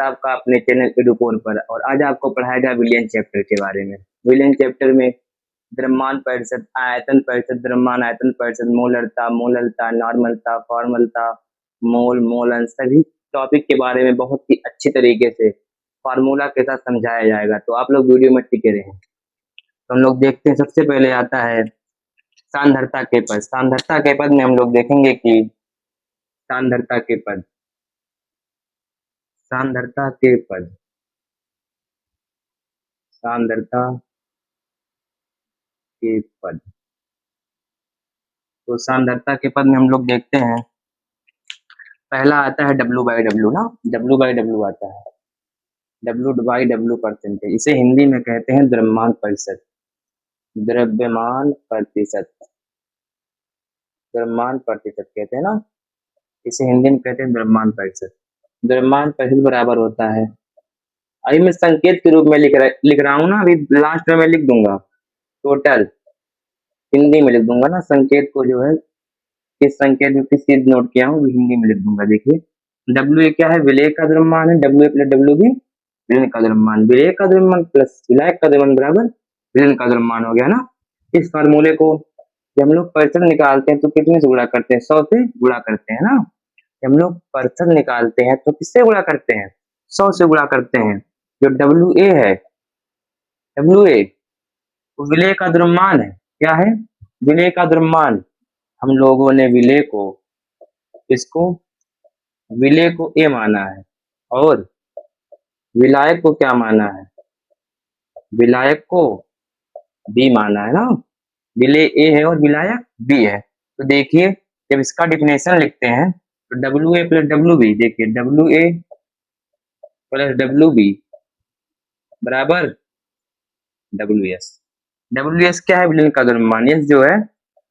आपका अपने चैनल एडुकोन पर। और आज आपको पढ़ाया गया विलियन चैप्टर के बारे में। विलियन चैप्टर में द्रव्यमान परिषद, आयतन परिषद, द्रव्यमान आयतन परिषद, मोलरता, मोललता, नॉर्मलता, फॉर्मलता, मोल, मोलन सभी टॉपिक के बारे में बहुत ही अच्छी तरीके से फार्मूला के साथ समझाया जाएगा। तो आप लोग वीडियो में टिके रहें। तो हम लोग देखते हैं, सबसे पहले आता है सांद्रता के पद। सांद्रता के पद में हम लोग देखेंगे कि सांद्रता के पद, सांद्रता के पद, सांद्रता के पद। तो सांद्रता के पद में हम लोग देखते हैं, पहला आता है W/W ना, W/W आता है, W/W परसेंटेज। इसे हिंदी में कहते हैं द्रव्यमान प्रतिशत, द्रव्यमान प्रतिशत, द्रव्यमान प्रतिशत कहते हैं ना, इसे हिंदी में कहते हैं द्रव्यमान प्रतिशत। द्रव्यमान प्रतिशत बराबर होता है, अभी मैं संकेत के रूप में लिख रहा हूँ ना, अभी लास्ट में मैं लिख दूंगा टोटल, हिंदी में लिख दूंगा ना संकेत को, जो है इस संकेत में किस चीज नोट किया हूँ हिंदी में लिख दूंगा। देखिए W क्या है, विलेय का द्रव्यमान है, W प्लस W भी विलीन का द्रव्यमान, विलेय का द्रव्यमान प्लस विलायक का द्रव्यमान बराबर विलीन का द्रव्यमान हो गया ना। इस फार्मूले को जब हम लोग प्रतिशत निकालते हैं तो कितने से गुणा करते हैं, 100 से गुणा करते हैं ना। जब हम लोग प्रतिशत निकालते हैं तो किससे गुणा करते हैं, 100 से गुणा करते हैं। जो WA है, WA विलेय का द्रव्यमान है, क्या है, विलेय का द्रव्यमान। हम लोगों ने विलेय को, इसको विलेय को A माना है और विलायक को क्या माना है, विलायक को B माना है ना। विलेय A है और विलायक B है। तो देखिए जब इसका डिफिनेशन लिखते हैं तो WA प्लस WB, देखिए WA प्लस WB बराबर WS। WS क्या है, विलियन का द्रव्यमान। S जो है,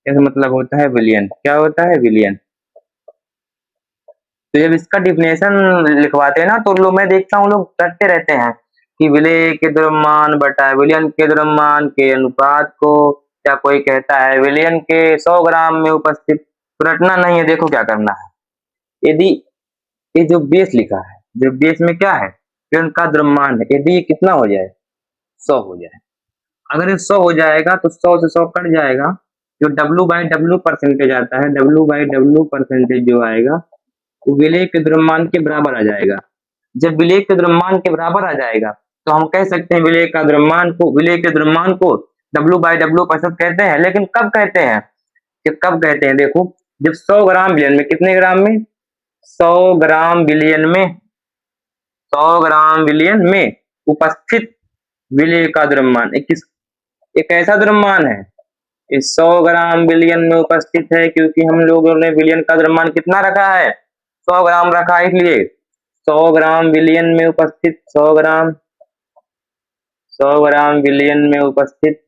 इसका मतलब होता है विलियन, क्या होता है, विलियन। तो जब इसका डिफिनेशन लिखवाते हैं ना तो लोग, मैं देखता हूँ लोग करते रहते हैं कि विलेय के द्रव्यमान बटा विलियन के द्रव्यमान के अनुपात को, क्या कोई कहता है विलियन के 100 ग्राम में उपस्थित, तो रटना नहीं है। देखो क्या करना है, यदि ये जो बेस लिखा है, जो बेस में क्या है, विलियन का द्रव्यमान है, यदि ये कितना हो जाए, 100 हो जाए, अगर ये 100 हो जाएगा तो 100 से 100 कट जाएगा, जो W/W परसेंटेज आता है, W/W परसेंटेज जो आएगा वो विलेय के द्रव्यमान के बराबर आ जाएगा। जब विलेय के द्रव्यमान के बराबर आ जाएगा तो हम कह सकते हैं विलेय का द्रव्यमान को, विलेय के द्रव्यमान को W/W प्रतिशत कहते हैं। लेकिन कब कहते हैं, कि कब कहते हैं, देखो जब 100 ग्राम विलियन में, कितने ग्राम में, 100 ग्राम विलियन में, 100 ग्राम विलियन में उपस्थित विलेय का द्रव्यमान, एक ऐसा द्रव्यमान है इस 100 ग्राम विलियन में उपस्थित है, क्योंकि हम लोगों ने विलियन का द्रव्यमान कितना रखा है, 100 ग्राम रखा है, इसलिए 100 ग्राम विलियन में उपस्थित, 100 ग्राम विलियन में उपस्थित,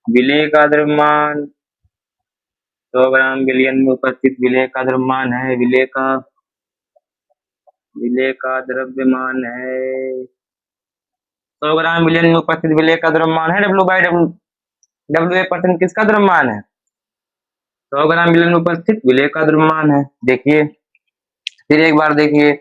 विलेय का द्रव्यमान, 100 ग्राम विलियन में उपस्थित विलेय का द्रव्यमान है, विलेय का द्रव्यमान है, 100 ग्राम विलियन में उपस्थित विलेय का द्रव्यमान है W/W। WA परसेंट किसका द्रव्यमान है, 100 ग्राम विलियन में उपस्थित विलेय का द्रव्यमान है। देखिए फिर एक बार देखिए,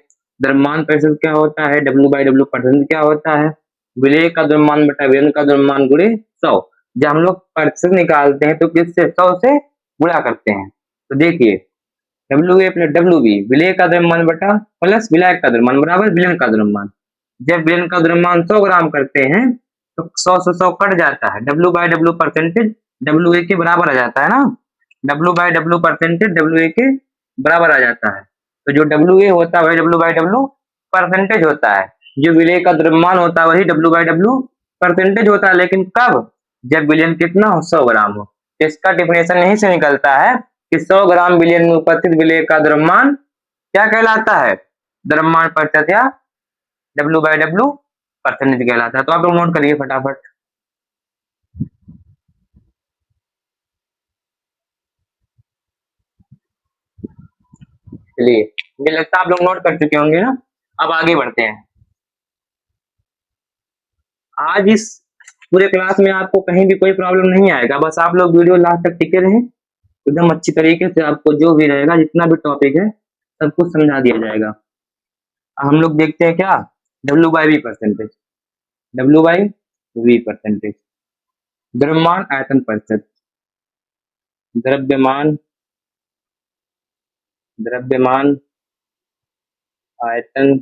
द्रव्यमान प्रतिशत क्या होता है, W/W परसेंट क्या होता है, विलेय का द्रव्यमान बटा विलियन का द्रव्यमान गुणे 100। जब हम लोग प्रतिशत निकालते हैं तो किससे, 100 से गुणा करते हैं। तो देखिए WA प्लस WB विलेय का द्रव्यमान बटा प्लस विलायक का द्रव्यमान बराबर विलियन का द्रव्यमान। जब विलियन का द्रव्यमान 100 ग्राम करते हैं तो 100 से 100 कट जाता है, W/W परसेंटेज WA के बराबर आ जाता है ना, W/W परसेंटेज WA के बराबर आ जाता है। तो जो WA होता है वही W/W परसेंटेज होता है, जो विलेय का द्रव्यमान होता है वही W/W परसेंटेज होता है। लेकिन कब, जब विलियन कितना हो, 100 ग्राम हो। इसका डिफिनेशन यहीं से निकलता है कि 100 ग्राम विलियन में उपस्थित विलेय का द्रव्यमान क्या कहलाता है, द्रव्यमान प्रतिशत या W/W परसेंटेज कहलाता है। तो आप लोग नोट करिए फटाफट। चलिए मुझे लगता है आप लोग नोट कर चुके होंगे ना। अब आगे बढ़ते हैं। आज इस पूरे क्लास में आपको कहीं भी कोई प्रॉब्लम नहीं आएगा, बस आप लोग वीडियो लास्ट तक टिके रहें, एकदम अच्छी तरीके से आपको जो भी रहेगा, जितना भी टॉपिक है सब कुछ समझा दिया जाएगा। हम लोग देखते हैं क्या, W/V परसेंटेज, W/V परसेंटेज, द्रव्यमान आयतन प्रतिशत, द्रव्यमान द्रव्यमान आयतन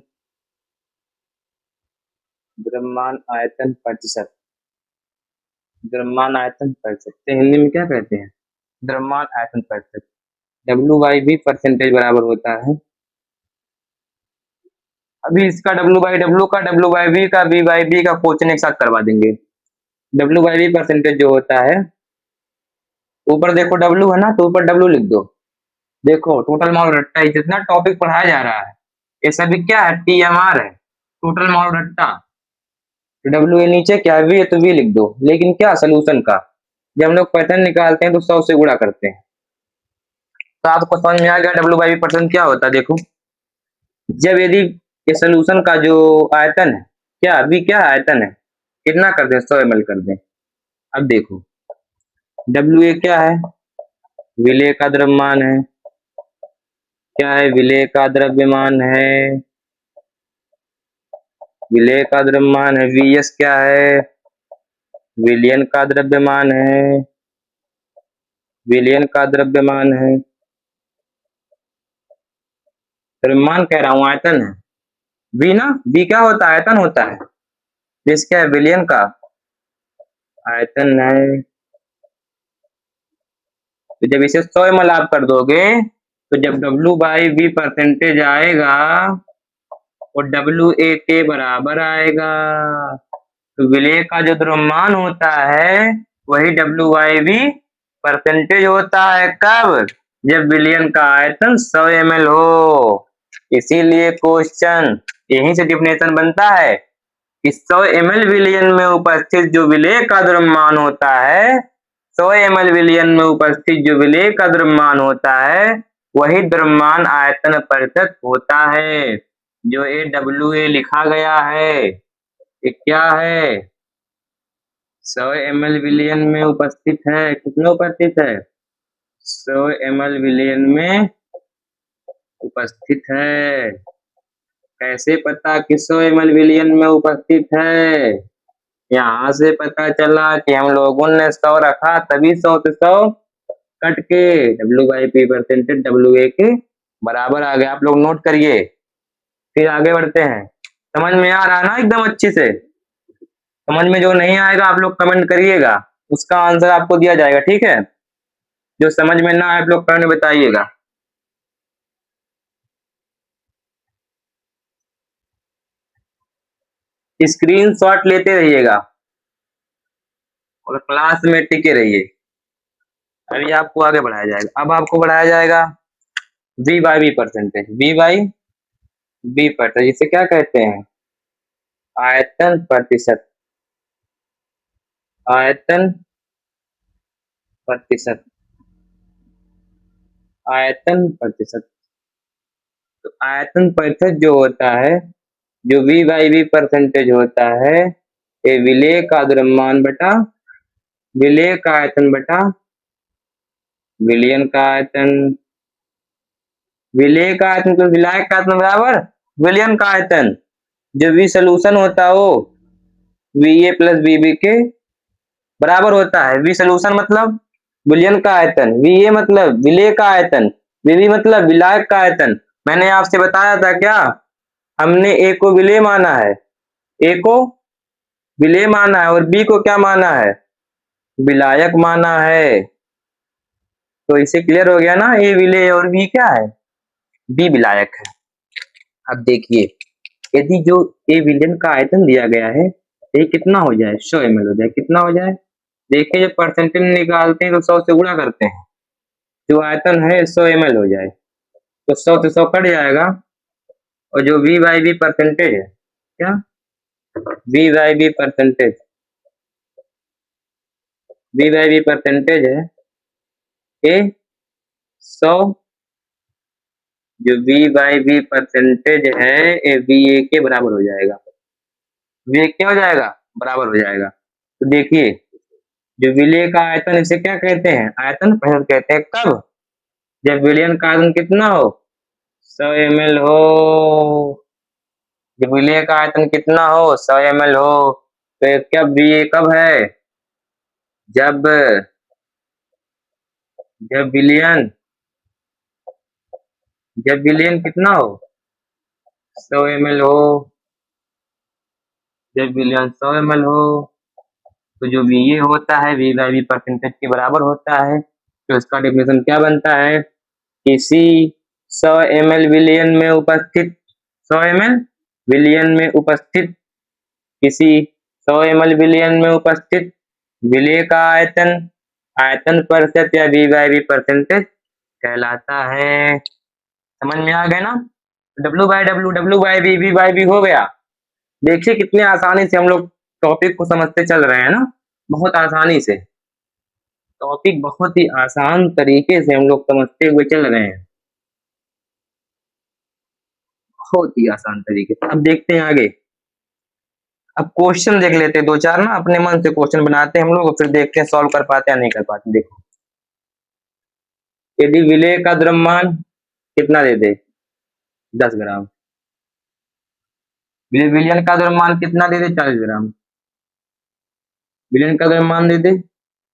द्रव्यमान आयतन प्रतिशत, द्रव्यमान आयतन प्रतिशत तो हिंदी में क्या कहते हैं, द्रव्यमान आयतन प्रतिशत। W/V परसेंटेज बराबर होता है, अभी इसका W/W का, W/V का, V/V का क्वेश्चन एक साथ करवा देंगे। W/V परसेंटेज जो होता है, ऊपर देखो W है ना, तो ऊपर W लिख दो। देखो टोटल मॉल रट्टा, जितना टॉपिक पढ़ाया जा रहा है ये सभी क्या है, TMR है, टोटल मॉल रट्टा। W ए नीचे क्या V है तो V लिख दो, लेकिन क्या सोल्यूशन का, जब हम लोग पैटर्न निकालते हैं तो 100 से गुणा करते हैं। तो आपको समझ में आ गया W/V परसेंट क्या होता है। देखो जब यदि ये सोल्यूशन का जो आयतन है, क्या V क्या आयतन है, कितना कर दें, 100 ml कर दें। अब देखो WA क्या है, विलेय का द्रव्यमान है, क्या है, विलेय का द्रव्यमान है, विलेय का द्रव्यमान है। VS क्या है, विलयन का द्रव्यमान है, विलयन का द्रव्यमान है। द्रव्यमान कह रहा हूं, आयतन है। V ना, V क्या होता है, आयतन होता है। this क्या है, विलयन का आयतन है। तो जब इसे 100 ml आप कर दोगे तो जब W/V परसेंटेज आएगा वो WA के बराबर आएगा। तो विलेय का जो द्रव्यमान होता है वही W/V परसेंटेज होता है। कब, जब विलयन का आयतन 100 ml हो। इसीलिए क्वेश्चन यहीं से डिफिनेशन बनता है कि 100 ml विलयन में उपस्थित जो विलेय का द्रव्यमान होता है, 100 ml विलयन में उपस्थित जो विलेय का द्रव्यमान होता है वही द्रव्यमान आयतन प्रतिशत होता है। जो WA लिखा गया है ये क्या है, 100 ml विलयन में उपस्थित है। कितने उपस्थित है, 100 ml विलयन में उपस्थित है। कैसे पता कि 100 ml विलयन में उपस्थित है, यहाँ से पता चला कि हम लोगों ने 100 रखा तभी 100 से 100 कट के W/P परसेंटेज WA के बराबर आ गया। आप लोग नोट करिए, फिर आगे बढ़ते हैं। समझ में आ रहा है ना एकदम अच्छी से। समझ में जो नहीं आएगा आप लोग कमेंट करिएगा, उसका आंसर आपको दिया जाएगा, ठीक है। जो समझ में ना आए आप लोग कमेंट में बताइएगा। स्क्रीनशॉट लेते रहिएगा और क्लास में टिके रहिए। अभी आपको आगे बढ़ाया जाएगा। अब आपको बढ़ाया जाएगा V/V परसेंटेज, V/V परसेंटेज, इसे क्या कहते हैं, आयतन प्रतिशत, आयतन प्रतिशत, आयतन प्रतिशत। तो आयतन प्रतिशत जो होता है, जो V/V परसेंटेज होता है, ये विलेय का द्रव्यमान बटा विलेय का आयतन बटा विलयन का आयतन, विलेय का आयतन तो विलायक का आयतन बराबर विलयन का आयतन। जो V सोल्यूशन होता है वो VA प्लस VB के बराबर होता है। V सोल्यूशन मतलब विलयन का आयतन, VA मतलब विलेय का आयतन, VB मतलब विलायक का आयतन। मैंने आपसे बताया था क्या, हमने A को विलेय माना है, A को विलेय माना है और B को क्या माना है, विलायक माना है। तो इसे क्लियर हो गया ना, A विलेय और B क्या है, B विलायक है। अब देखिए यदि जो A विलयन का आयतन दिया गया है ये कितना हो जाए, 100 ml हो जाए, कितना हो जाए, देखिए जब परसेंटेज निकालते हैं तो 100 से गुणा करते हैं, जो आयतन है 100 ml हो जाए तो 100 से 100 कट जाएगा। और जो V/V परसेंटेज है, क्या V/V परसेंटेज, V/V परसेंटेज है A 100, जो V/V परसेंटेज है ये VA के बराबर हो जाएगा, VA क्या हो जाएगा, बराबर हो जाएगा। तो देखिए जो विलेय का आयतन, इसे क्या कहते हैं? आयतन प्रतिशत कहते हैं। कब? जब विलयन का आयतन कितना हो? 100 ml हो। जब विलेय का आयतन कितना हो? 100 ml हो। तो ये कब है? जब जब विलयन जब विलयन कितना हो? 100 ml हो। जब विलयन 100 ml हो, तो जो VA होता है V/V परसेंटेज के बराबर होता है। तो इसका डेफिनेशन क्या बनता है? किसी 100 ml विलयन में उपस्थित 100 ml विलयन में उपस्थित किसी 100 ml विलयन में उपस्थित विलेय का आयतन आयतन प्रतिशत या V/V परसेंटेज कहलाता है। समझ में आ गया ना? W/W, W/V, V/V हो गया। देखिए कितने आसानी से हम लोग टॉपिक को समझते चल रहे हैं ना, बहुत आसानी से। टॉपिक बहुत ही आसान तरीके से हम लोग समझते हुए चल रहे हैं, बहुत ही आसान तरीके से। अब देखते हैं आगे। अब क्वेश्चन देख लेते हैं दो चार ना, अपने मन से क्वेश्चन बनाते हैं हम लोग, फिर देखते हैं सॉल्व कर पाते या नहीं कर पाते। देखो, यदि विलेय का द्रव्यमान कितना दे दे? 10 ग्राम। विलयन का द्रव्यमान कितना दे दे? 40 ग्राम। विलयन का द्रव्यमान दे दे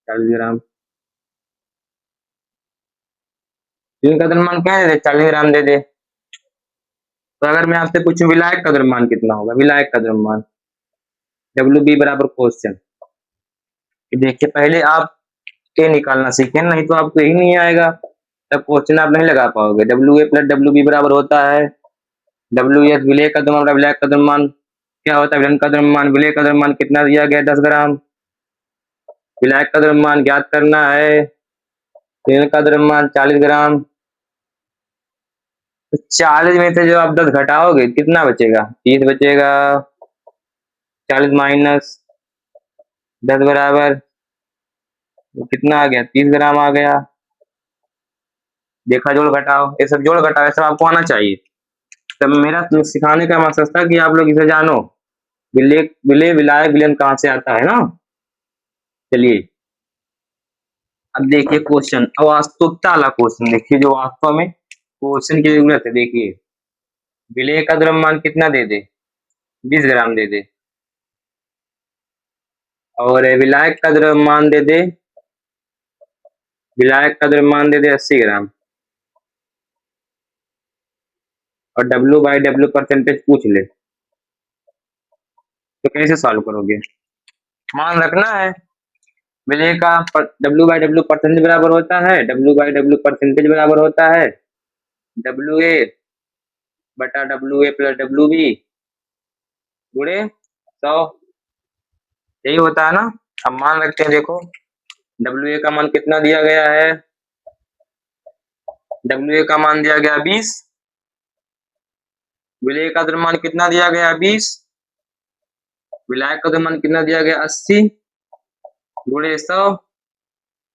40 ग्राम। विलयन का द्रव्यमान क्या दे दे? 40 ग्राम दे दे। तो अगर मैं आपसे पूछूं विलायक का द्रव्यमान कितना होगा? विलायक का द्रव्यमान WB बराबर क्वेश्चन। देखिए पहले आप ये निकालना सीखें, नहीं तो आपको यही नहीं आएगा, तब क्वेश्चन आप नहीं लगा पाओगे। WA प्लस WB बराबर होता है WS विलेय का द्रव्यमान, विलायक का द्रव्यमान क्या होता है? विलयन का द्रव्यमान। विलेय का द्रव्यमान कितना दिया गया? 10 ग्राम। विलायक का द्रव्यमान ज्ञात करना है, विलयन का द्रव्यमान 40 ग्राम। तो 40 में से जो आप 10 घटाओगे कितना बचेगा? 30 बचेगा। 40 माइनस 10 बराबर तो कितना आ गया? 30 ग्राम आ गया। देखा, जोड़ घटाओ, ये सब जोड़ घटाओ, ये सब आपको आना चाहिए। तब मेरा सिखाने का मकसद था कि आप लोग इसे जानो, विलेय विलेय विलायक विलयन कहाँ से आता है ना। चलिए अब देखिए क्वेश्चन, अवास्तविकता वाला क्वेश्चन देखिए, जो वास्तव में क्वेश्चन की जरूरत है। देखिए, विलेय का द्रव्यमान कितना दे दे? 20 ग्राम दे दे। और विलायक का द्रव्यमान दे दे, विलायक का द्रव्यमान दे दे 80 ग्राम। और W/W परसेंटेज पूछ ले, तो कैसे सॉल्व करोगे? मान रखना है, विलेय का W/W परसेंटेज बराबर होता है, W/W परसेंटेज बराबर होता है WA बटा WA प्लस WB गुणे 100। यही होता है ना। अब मान रखते हैं, देखो WA का मान कितना दिया गया है? WA का मान दिया गया 20। विलेय का द्रव्यमान कितना दिया गया? 20। विलायक का द्रव्यमान कितना दिया गया? 80 गुणे 100।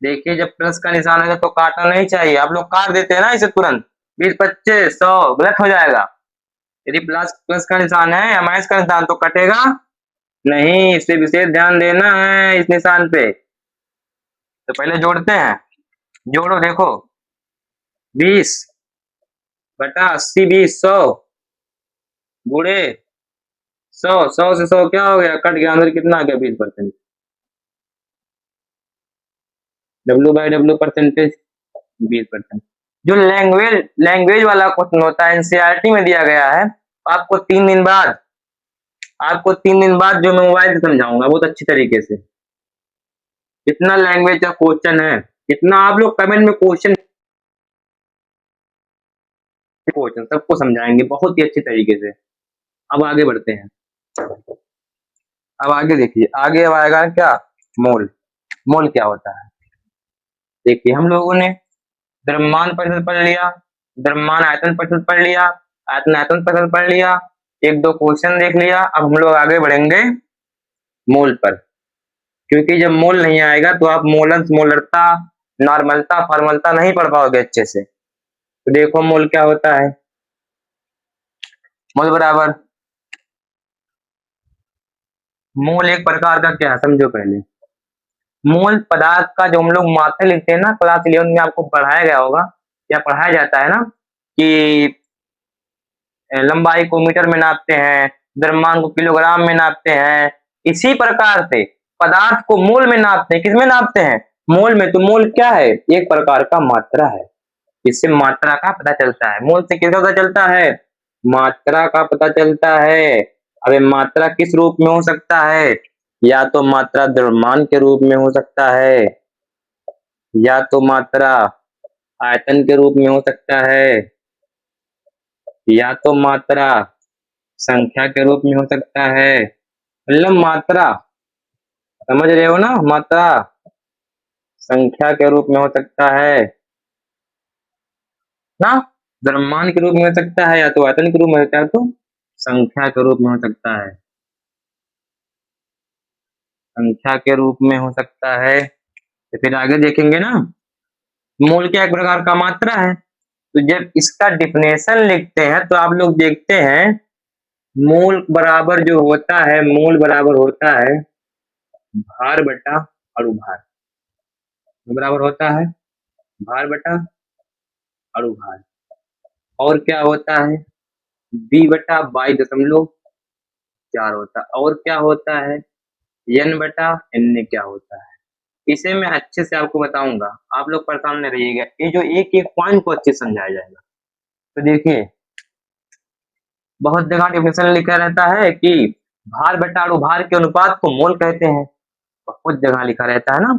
देखिए जब प्लस का निशान है तो काटना नहीं चाहिए, आप लोग काट देते हैं ना इसे तुरंत। 20 25 100 गलत हो जाएगा। यदि प्लस प्लस का निशान है या माइनस का निशान तो कटेगा नहीं, इसे विशेष ध्यान देना है इस निशान पे। तो पहले जोड़ते हैं, जोड़ो देखो, 20 बटा 80 20 100 गुणे 100। 100 से 100 क्या हो गया? कट गया, अंदर कितना आ गया? 20%। W/W percentage 20%। जो लैंग्वेज लैंग्वेज वाला क्वेश्चन होता है एनसीईआरटी में दिया गया है, आपको 3 दिन बाद जो मैं मोबाइल से समझाऊंगा बहुत अच्छी तरीके से। कितना लैंग्वेज का क्वेश्चन है, कितना आप लोग कमेंट में क्वेश्चन सबको समझाएंगे बहुत ही अच्छी तरीके से। अब आगे बढ़ते हैं। अब आगे देखिए, आगे अब आएगा क्या? मोल। मोल क्या होता है? देखिए हम लोगों ने द्रव्यमान परिशुद्ध पढ़ लिया, द्रव्यमान आयतन परिशुद्ध पढ़ लिया, आयतन आयतन परिशुद्ध पढ़ लिया, एक दो क्वेश्चन देख लिया। अब हम लोग आगे बढ़ेंगे मोल पर, क्योंकि जब मोल नहीं आएगा तो आप मोलंस मोलरता नॉर्मलता फॉर्मलता नहीं पढ़ पाओगे अच्छे से। तो देखो मोल क्या होता है। मोल बराबर, मोल एक प्रकार का क्या है समझो पहले। मोल पदार्थ का जो हम लोग मात्रा लिखते हैं ना, क्लास 11 में आपको पढ़ाया गया होगा या पढ़ाया जाता है ना कि लंबाई को मीटर में नापते हैं, द्रव्यमान को किलोग्राम में नापते हैं। इसी प्रकार से पदार्थ को मोल में नापते हैं। किसमें नापते हैं? मोल में। तो मोल क्या है? एक प्रकार का मात्रा है। इससे मात्रा का पता चलता है। मोल से किसका पता चलता है? मात्रा का पता चलता है। अब ये मात्रा किस रूप में हो सकता है? या तो मात्रा द्रव्यमान के रूप में हो सकता है, या तो मात्रा आयतन के रूप में हो सकता है, या तो मात्रा संख्या के रूप में हो सकता है। मतलब मात्रा, समझ रहे हो ना? मात्रा संख्या के रूप में हो सकता है ना, द्रव्यमान के रूप में हो सकता है, या तो आयतन के रूप में हो सकता है, तो संख्या के रूप में हो सकता है। संख्या के रूप में हो सकता है। तो फिर आगे देखेंगे ना, मोल क्या एक प्रकार का मात्रा है। तो जब इसका डिफिनेशन लिखते हैं तो आप लोग देखते हैं मोल बराबर जो होता है, मोल बराबर होता है भार बटा अणुभार। बराबर होता है भार बटा अणुभार। और क्या होता है? बी बटा 22.4 होता है। और क्या होता है? एन बटा एन क्या होता है। इसे मैं अच्छे से आपको बताऊंगा, आप लोग परेशान नहीं रहिएगा। ये जो एक एक पॉइंट को अच्छे से समझाया जाएगा। तो देखिए, बहुत जगह डिफिनेशन लिखा रहता है कि भार बटा अणुभार के अनुपात को मोल कहते हैं। बहुत जगह लिखा रहता है ना,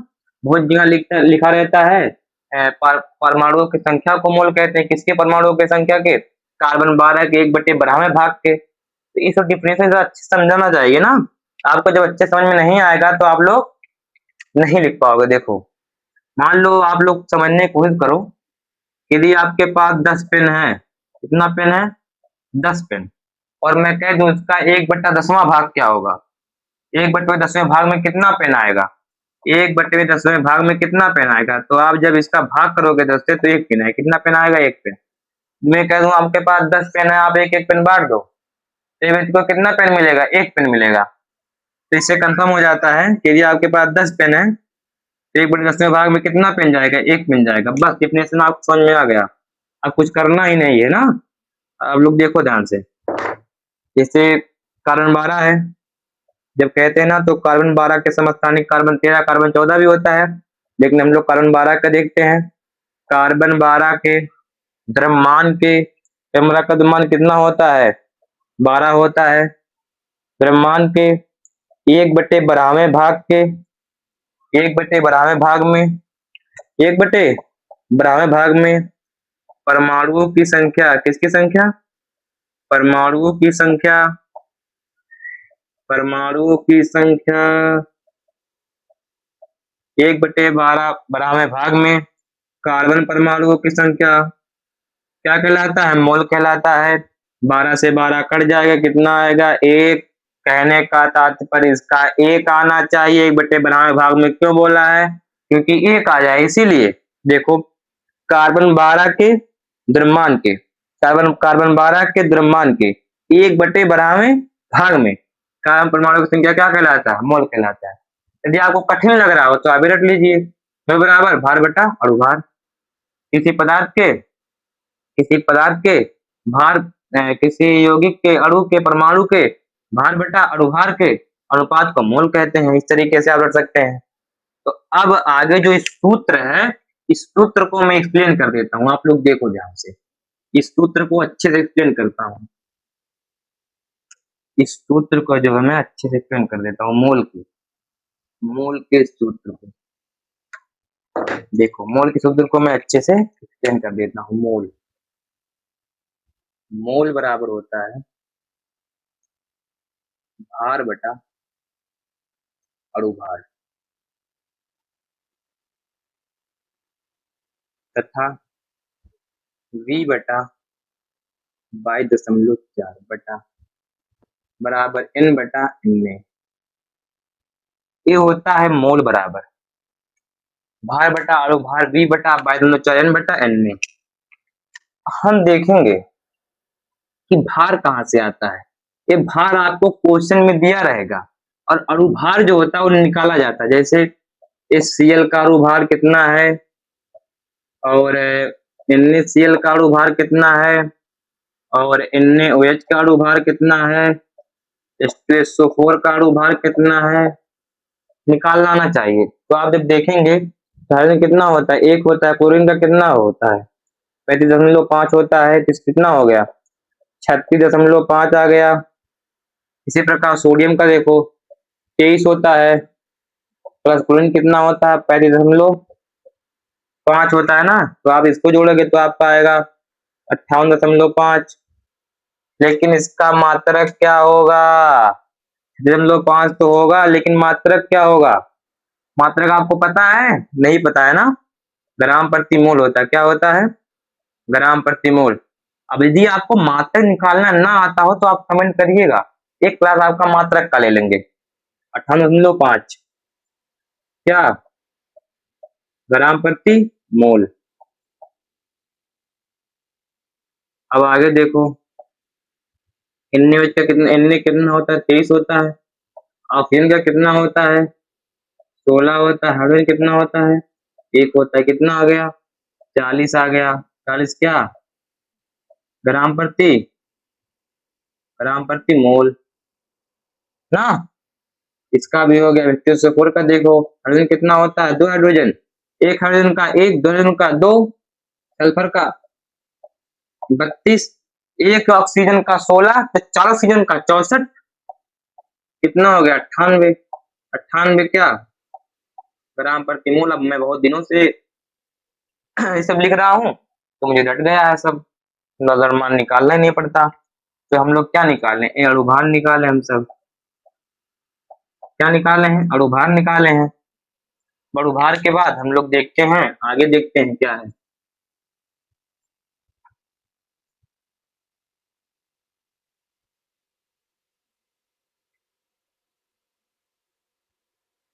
बहुत जगह लिखा रहता है परमाणुओं की संख्या को मोल कहते हैं। किसके? परमाणुओं की संख्या के। कार्बन 12 के 1/12वें भाग के। तो इस डिफिनेशन अच्छे से समझाना चाहिए ना। आपको जब अच्छे समझ में नहीं आएगा तो आप लोग नहीं लिख पाओगे। देखो, मान लो आप लोग समझने की कोशिश करो, यदि आपके पास 10 पेन है, कितना पेन है? 10 पेन, और मैं कह दूं इसका 1/10वां भाग क्या होगा? 1/10वें भाग में कितना पेन आएगा? 1/10वें भाग में कितना पेन आएगा? तो आप जब इसका भाग करोगे 10 से तो 1 पेन है। कितना पेन आएगा? 1 पेन। मैं कह दूं आपके पास 10 पेन है, आप एक एक पेन बांट दो, तो ये व्यक्ति को कितना पेन मिलेगा? 1 पेन मिलेगा। तो इससे कंफर्म हो जाता है कि यदि आपके पास 10 पेन है तो 1/10वें भाग में कितना पेन जाएगा? 1 पेन जाएगा। बस डिफिनेशन आपको समझ में आ गया। अब कुछ करना ही नहीं है ना। आप लोग देखो ध्यान से, जैसे कार्बन 12 है, जब कहते हैं ना तो कार्बन 12 के समस्थानिक कार्बन 13, कार्बन 14 भी होता है, लेकिन हम लोग कार्बन 12 का देखते हैं। कार्बन 12 के द्रव्यमान के, कैमरा का द्रव्यमान कितना होता है? 12 होता है। द्रव्यमान के 1/12वें भाग के, 1/12वें भाग में, 1/12वें भाग में परमाणुओं की संख्या, किसकी संख्या? परमाणुओं की संख्या, परमाणुओं की संख्या 1/12वें भाग में कार्बन परमाणुओं की संख्या क्या कहलाता है? मोल कहलाता है। 12 से 12 कट जाएगा, कितना आएगा? 1। कहने का तात्पर्य इसका 1 आना चाहिए। 1/12वें भाग में क्यों बोला है? क्योंकि 1 आ जाए इसीलिए। देखो, कार्बन 12 के द्रव्यमान के, कार्बन 12 के द्रव्यमान के 1/12वें भाग में कार्बन परमाणु की संख्या क्या कहलाता है? मोल कहलाता है। यदि आपको कठिन लग रहा हो तो आप भी रट लीजिए, बराबर भार बटा अणुभार। किसी पदार्थ के, किसी पदार्थ के भार, किसी यौगिक के, अणु के, परमाणु के भार बटा अणुभार के अनुपात को मोल कहते हैं। इस तरीके से आप रख सकते हैं। तो अब आगे जो इस सूत्र है, इस सूत्र को मैं एक्सप्लेन कर देता हूं। आप लोग देखो ध्यान से, इस सूत्र को अच्छे से एक्सप्लेन करता हूं। इस सूत्र को जो है मैं अच्छे से एक्सप्लेन कर देता हूं। मोल के सूत्र को देखो, मोल के सूत्र को मैं अच्छे से एक्सप्लेन कर देता हूं। मोल बराबर होता है भार बटा अणुभार तथा V/22.4 बटा बराबर N/N। ये होता है मोल बराबर भार बटा अणुभार V/22.4 N/N। हम देखेंगे कि भार कहाँ से आता है। ये भार आपको क्वेश्चन में दिया रहेगा और अणुभार जो होता है वो निकाला जाता है। जैसे इस Cl का अणुभार कितना है और NaCl का अणुभार कितना है और NaOH का अणुभार कितना है, H2SO4 का अणुभार कितना है, निकाल लाना चाहिए। तो आप जब देखेंगे तो हाइड्रोजन कितना होता है, 1 होता है, क्लोरीन का कितना होता है, 35.5 होता है, तो कितना हो गया, 36.5 आ गया। इसी प्रकार सोडियम का देखो 23 होता है, प्लस क्लोरीन कितना होता है, 35.5 होता है ना, तो आप इसको जोड़ोगे तो आपका आएगा 58.5। लेकिन इसका मात्रक क्या होगा, 5 तो होगा, लेकिन मात्रक क्या होगा, मात्रक आपको पता है, नहीं पता है ना, ग्राम प्रति मोल होता है। क्या होता है, ग्राम प्रति मोल। अब यदि आपको मात्रक निकालना ना आता हो तो आप कमेंट करिएगा, एक क्लास आपका मात्रक का ले लेंगे। 58.5 क्या, ग्राम प्रति मोल। अब आगे देखो, NaOH का कितना, Na कितना होता है, 23 होता है। ऑक्सीजन का कितना होता है, 16 होता है। हाइड्रोजन कितना होता है, 1 होता है। कितना आ गया, 40 आ गया। 40 क्या, ग्राम प्रति मोल ना। इसका भी हो गया। H2SO4 का देखो, हाइड्रोजन कितना होता है, 2 हाइड्रोजन, 1 हाइड्रोजन का 1, 2 हाइड्रोजन का 2, सल्फर का 32, 1 ऑक्सीजन का 16, तो 4 ऑक्सीजन का 64, कितना हो गया, 98। 98 क्या, ग्राम प्रति मोल। अब मैं बहुत दिनों से ये सब लिख रहा हूँ तो मुझे रट गया है सब, द्रव्यमान निकालना ही नहीं पड़ता। तो हम लोग क्या निकाले, अणुभार निकाले, हम सब क्या निकाले हैं, अणुभार निकाले हैं। अणुभार के बाद हम लोग देखते हैं, आगे देखते हैं क्या है।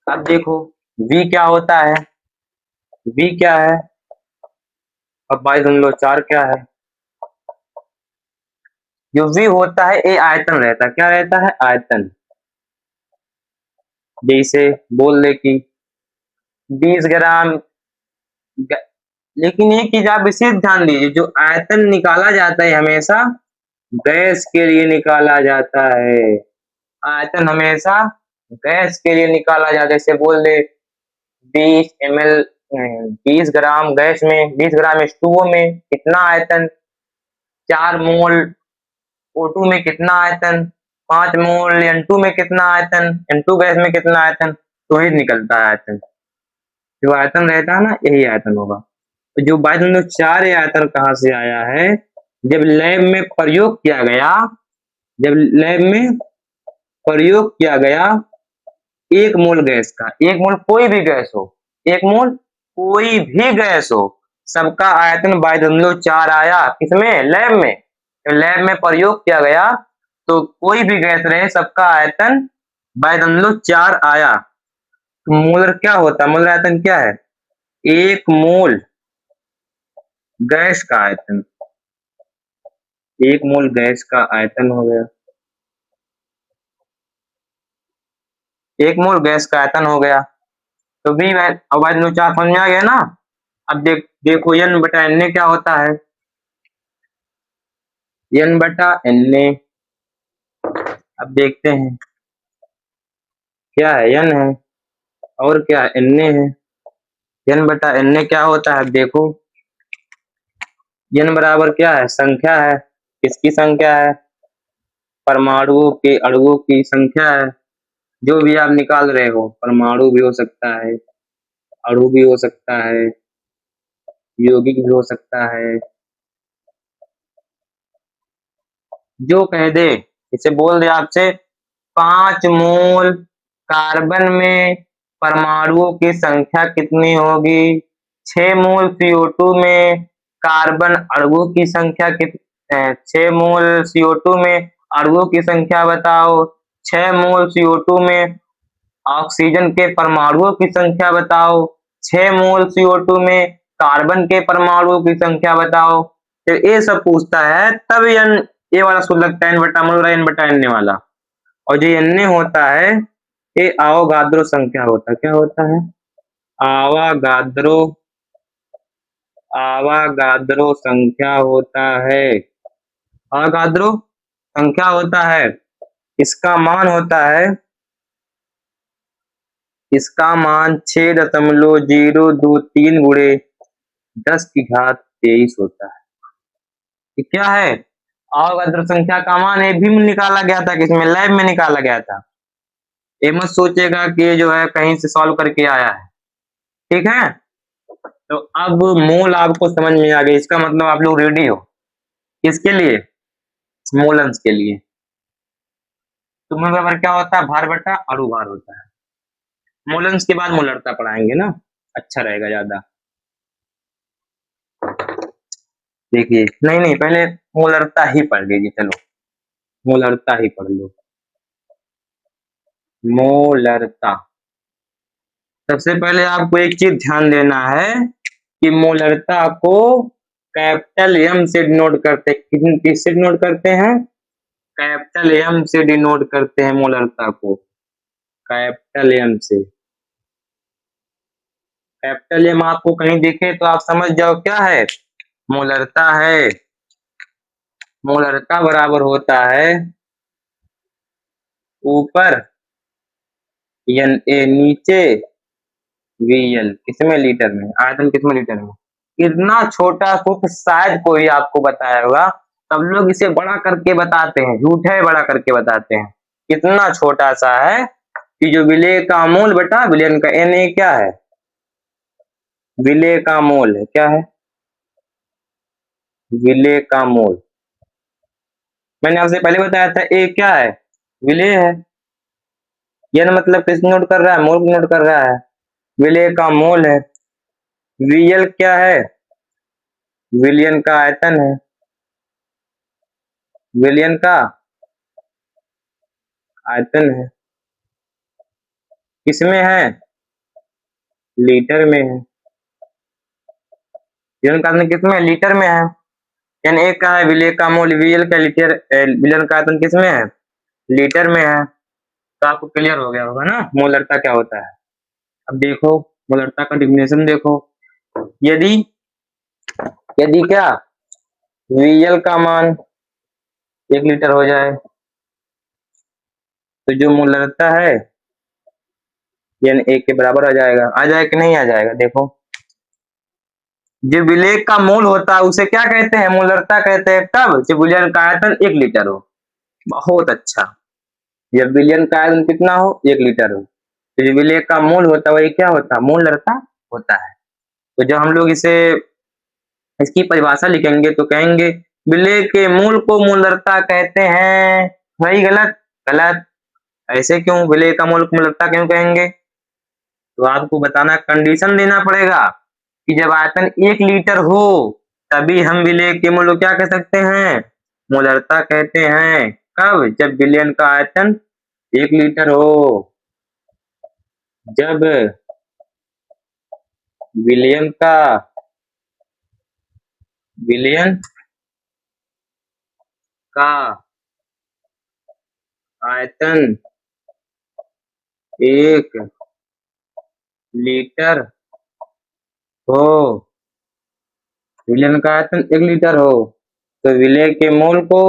अब देखो V क्या होता है, V क्या है, अब 22.4 क्या है। जो V होता है ये आयतन रहता है, क्या रहता है, आयतन। जैसे बोल दे कि 20 ग्राम लेकिन एक चीज आप विशेष ध्यान दीजिए, जो आयतन निकाला जाता है हमेशा गैस के लिए निकाला जाता है। आयतन हमेशा गैस के लिए निकाला जाता है। जैसे बोल दे 20 ml 20 ग्राम गैस में, 20 ग्राम H2O में कितना आयतन, 4 मोल O2 में कितना आयतन, 5 मोल N2 में कितना आयतन, N2 गैस में कितना आयतन, तो ही निकलता है आयतन। जो आयतन रहता है ना, यही आयतन होगा। तो जो 22.4 आयतन कहाँ से आया है, जब लैब में प्रयोग किया गया, जब लैब में प्रयोग किया गया 1 मोल गैस का, 1 मोल कोई भी गैस हो, 1 मोल कोई भी गैस हो, सबका आयतन 22.4 आया। किसमें, लैब में। तो लैब में प्रयोग किया गया तो कोई भी गैस रहे सबका आयतन 22.4 आया। तो मोलर क्या होता है, मोलर आयतन क्या है, 1 मोल गैस का आयतन, 1 मोल गैस का आयतन हो गया, 1 मोल गैस का आयतन हो गया। तो V अब 4 समझ में आ गया ना। अब देखो N बटा Na क्या होता है, N बटा Na। अब देखते हैं क्या है, N है और क्या है, Na है। N बटा Na क्या होता है, देखो N बराबर क्या है, संख्या है। किसकी संख्या है, परमाणुओं के, अणुओं की संख्या है। जो भी आप निकाल रहे हो, परमाणु भी हो सकता है, अणु भी हो सकता है, यौगिक भी हो सकता है, जो कह दे, इसे बोल दे आपसे 5 मोल कार्बन में परमाणुओं की संख्या कितनी होगी, 6 मोल CO2 में कार्बन अणुओं की संख्या कितनी, 6 मोल CO2 में अणुओं की संख्या बताओ, 6 मोल CO2 में ऑक्सीजन के परमाणुओं की संख्या बताओ, 6 मोल CO2 में कार्बन के परमाणुओं की संख्या बताओ। तो ये सब पूछता है, तब ये वाला शुद्ध लगता है, N बटा मोल N बटा Na वाला। और जो Na होता है ये अवोगाद्रो संख्या होता है। क्या होता है, आवागाद्रो आवागाद्रो संख्या होता है। आवागाद्रो संख्या होता है, इसका मान होता है, इसका मान 6.023 गुणे 10⁻23 होता है। ये क्या है? अवगाद्रो संख्या का मान ये भी निकाला गया था, किसमें? लैब में निकाला गया था। ये मत सोचेगा कि ये जो है कहीं से सॉल्व करके आया है, ठीक है। तो अब मोल आपको समझ में आ गई, इसका मतलब आप लोग रेडी हो किसके लिए? मोल अंश के लिए। तो मोल बराबर क्या होता है? भार बटा अणुभार होता है। मोल अंश के बाद मोलरता पढ़ाएंगे ना, अच्छा रहेगा ज्यादा। देखिए, नहीं पहले मोलरता ही पढ़ लीजिए, चलो मोलरता ही पढ़ लो। मोलरता, सबसे पहले आपको एक चीज ध्यान देना है कि मोलरता को कैपिटल एम से डिनोट करते, किससे डिनोट करते हैं? कैपिटल एम से डिनोट करते हैं मोलरता को, कैपिटल एम से। कैपिटल एम आपको कहीं दिखे तो आप समझ जाओ क्या है? मोलरता है। मोलरता बराबर होता है ऊपर एन ए नीचे वीएल, किसमें? लीटर में। आयतन किसमें? लीटर में। इतना छोटा सूत्र शायद कोई आपको बताया होगा, सब लोग इसे बड़ा करके बताते हैं, झूठ है, बड़ा करके बताते हैं। इतना छोटा सा है कि जो विलेय का मोल बटा विलयन का एन ए क्या है? विलेय का मोल है, क्या है? विलेय का मोल। मैंने आपसे पहले बताया था ए क्या है? विलेय है। एन मतलब किस नोट कर रहा है? मोल नोट कर रहा है। विलेय का मोल है। वीएल क्या है? विलयन का आयतन है। विलयन का आयतन है, किसमें है? लीटर में है। विलयन का आयतन किसमें है? लीटर में है। एन ए का है विलेय का मोल, वीएल का लीटर, विलयन का आयतन किसमें है? लीटर में है। तो आपको क्लियर हो गया होगा ना मोलरता क्या होता है। अब देखो मोलरता का डिफिनेशन देखो, यदि यदि क्या वीएल का मान 1 लीटर हो जाए तो जो मोलरता है एन ए के बराबर आ जाएगा। आ जाए कि नहीं आ जाएगा? देखो, जो विलेय का मोल होता है उसे क्या कहते हैं? मोलरता कहते हैं। कब? जब विलयन का आयतन 1 लीटर हो। बहुत अच्छा, जब विलयन का आयतन कितना हो? 1 लीटर हो, तो जो विलेय का मोल होता है वही क्या होता है? मोलरता होता है। तो जब हम लोग इसे इसकी परिभाषा लिखेंगे तो कहेंगे विलेय के मूल को मोलरता कहते हैं। वही गलत? गलत। ऐसे क्यों? विलेय का मूल को मोलरता क्यों कहेंगे? तो आपको बताना, कंडीशन देना पड़ेगा कि जब आयतन 1 लीटर हो तभी हम विलेय के मूल को क्या कह सकते हैं? मोलरता कहते हैं। कब? जब विलयन का आयतन 1 लीटर हो। जब विलयन का विलयन का आयतन 1 लीटर हो, विलयन का आयतन 1 लीटर हो, तो विलेय के मोल को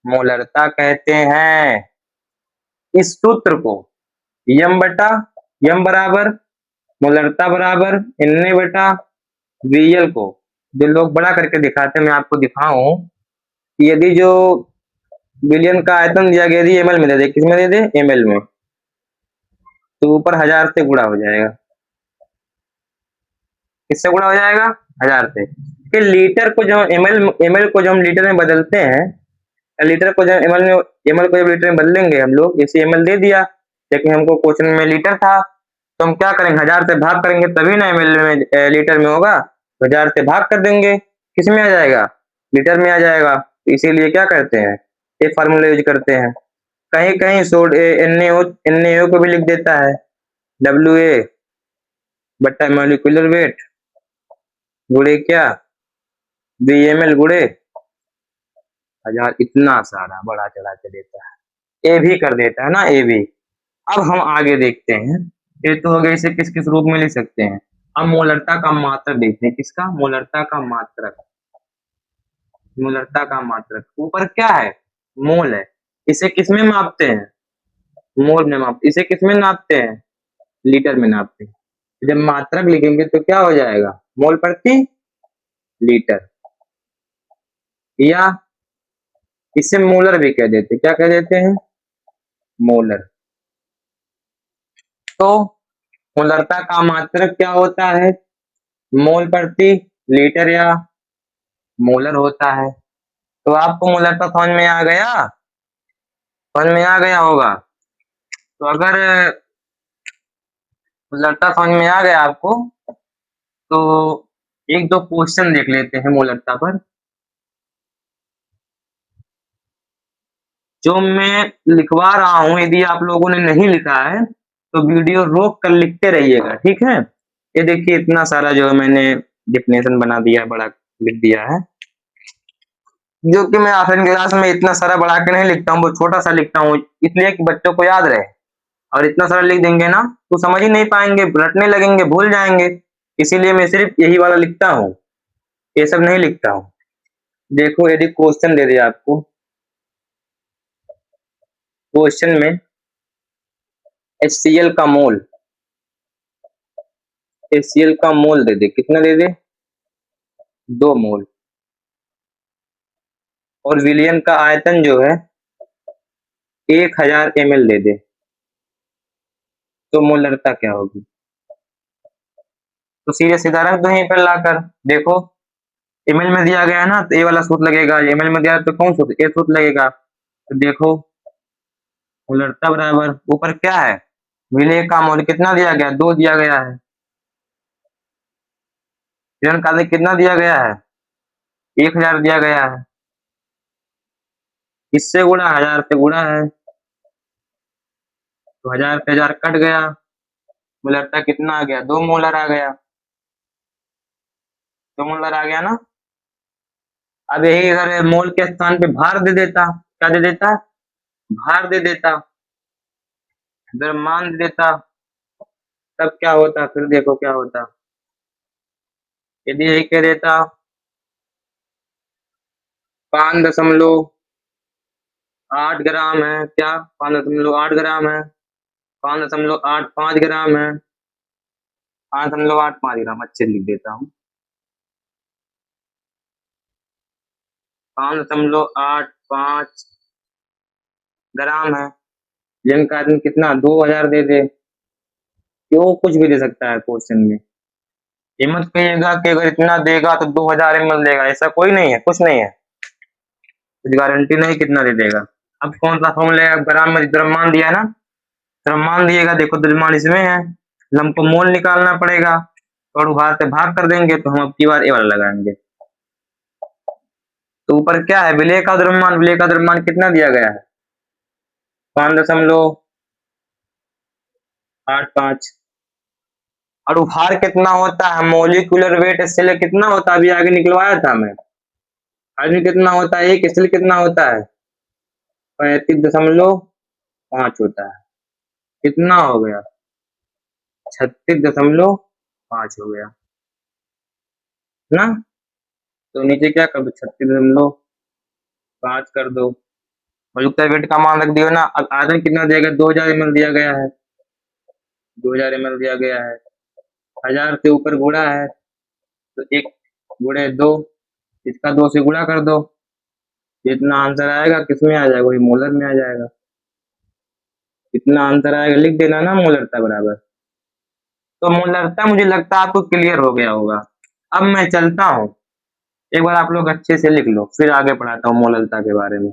मोलरता कहते हैं। इस सूत्र को यम बटा यम बराबर मोलरता बराबर एन बटा वीएल को जो लोग बड़ा करके दिखाते हैं, मैं आपको दिखाऊं, यदि जो विलयन का आयतन दिया गया, यदि एमएल में दे दे, किसमें दे दे? एमएल में, तो ऊपर 1000 से गुणा हो जाएगा। किससे गुणा हो जाएगा? 1000 से। फिर लीटर को जब एमएल को जब हम लीटर में बदलते हैं, लीटर को जब एमएल को जब लीटर में बदलेंगे हम लोग, इसे एमएल दे दिया, लेकिन हमको क्वेश्चन में लीटर था, तो हम क्या करेंगे? 1000 से भाग करेंगे तभी ना एमएल में लीटर में होगा। 1000 से भाग कर देंगे, किस में आ जाएगा? लीटर में आ जाएगा। तो इसीलिए क्या करते हैं? ये फार्मूला यूज करते हैं। कहीं कहीं सोड NaO को भी लिख देता है, WA बट्टा मॉलिक्यूलर वेट गुणे क्या? VmL गुणे 1000। इतना सारा बढ़ा चढ़ा के देता है, ए भी कर देता है ना, ए भी। अब हम आगे देखते हैं, ये तो हो गया, इसे किस किस रूप में लिख सकते हैं। अब मोलरता का मात्रक देखते हैं, किसका, मोलरता का मात्रक। मोलरता का मात्रक ऊपर क्या है, मोल है। इसे किसमें मापते हैं, मोल में मापते। इसे किसमें नापते हैं, लीटर में नापते हैं। जब मात्रक लिखेंगे तो क्या हो जाएगा, मोल प्रति लीटर, या इसे मोलर भी कह देते हैं। क्या कह देते हैं, मोलर। तो मोलरता का मात्रक क्या होता है, मोल प्रति लीटर या मोलर होता है। तो आपको मोलरता समझ में आ गया, समझ में आ गया होगा। तो अगर मोलरता समझ में आ गया आपको, तो एक दो क्वेश्चन देख लेते हैं मोलरता पर, जो मैं लिखवा रहा हूं। यदि आप लोगों ने नहीं लिखा है तो वीडियो रोक कर लिखते रहिएगा, ठीक है। ये देखिए इतना सारा जो है मैंने डिफिनेशन बना दिया, बड़ा लिख दिया है, जो कि मैं ऑफलाइन क्लास में इतना सारा बढ़ा के नहीं लिखता हूँ, वो छोटा सा लिखता हूँ, इसलिए कि बच्चों को याद रहे। और इतना सारा लिख देंगे ना तो समझ ही नहीं पाएंगे, रटने लगेंगे, भूल जाएंगे। इसीलिए मैं सिर्फ यही वाला लिखता हूँ, ये सब नहीं लिखता हूँ। देखो यदि क्वेश्चन दे दिया आपको, क्वेश्चन में HCl का मोल, HCl का मोल दे दे, कितना दे दे, 2 मोल। और विलयन का आयतन जो है 1000 ml दे दे, तो मोलरता क्या होगी। तो सीधे सीधा रख दो यहीं पर लाकर। देखो एमएल में दिया गया है ना, तो ये वाला सूत्र लगेगा, एमएल में दिया है तो कौन सूत्र, ये सूत्र लगेगा। तो देखो मोलरता बराबर ऊपर क्या है, विलय का मोल कितना दिया गया, 2 दिया गया है। विलयन का कितना दिया गया है, 1000 दिया गया है। इससे गुणा, 1000 से गुणा है, तो 1000 से 1000 कट गया, मोलरता कितना आ गया, 2 मोलर आ गया, 2 मोलर आ गया ना। अब यही अगर मोल के स्थान पे भार दे देता, क्या दे देता, भार दे देता, द्रव्यमान दे देता, तब क्या होता, फिर देखो क्या होता। यदि यही कह देता 5.8 ग्राम है, क्या 5.8 ग्राम है, 5.85 ग्राम है, 5.85 ग्राम, अच्छे लिख देता हूँ, 5.85 ग्राम है। जिनका आदमी कितना 2000 दे दे, क्यों कुछ भी दे सकता है क्वेश्चन में। ये मत कहिएगा कि अगर इतना देगा तो 2000 ml देगा, ऐसा कोई नहीं है, कुछ नहीं है, कुछ गारंटी नहीं कितना दे देगा। अब कौन सा फॉर्मूला है, ग्राम में द्रव्यमान दिया है ना, द्रव्यमान दिएगा, देखो द्रव्यमान इसमें है, हमको मोल निकालना पड़ेगा, और भार से भाग कर देंगे तो हम अब की बार ये वाला लगाएंगे। तो ऊपर क्या है, विलय का द्रव्यमान, विलय का द्रव्यमान कितना दिया गया है, 5.85। और भार कितना होता है, मोलिकुलर वेट इसलिए कितना होता है, अभी आगे निकलवाया था मैं, हाइड्रोजन कितना होता है, एक इसलिए कितना होता है, 35.5 होता है। कितना हो गया, 36.5 हो गया ना। तो नीचे क्या कर दो, 36.5 कर दो, मोलिकुलर वेट का मान रख दियो ना। अब आयतन कितना दिया गया, 2000 ml दिया गया है, 2000 ml दिया गया है, 1000 से ऊपर गुणा है, तो 1 गुणे 2, इसका 2 से गुणा कर दो, जितना आंसर आएगा किसमें आ जाएगा, वही मोलर में आ जाएगा। कितना आंसर आएगा लिख देना ना, मोलरता बराबर। तो मोलरता मुझे लगता है आपको क्लियर हो गया होगा। अब मैं चलता हूँ, एक बार आप लोग अच्छे से लिख लो, फिर आगे पढ़ाता हूँ मोलरता के बारे में,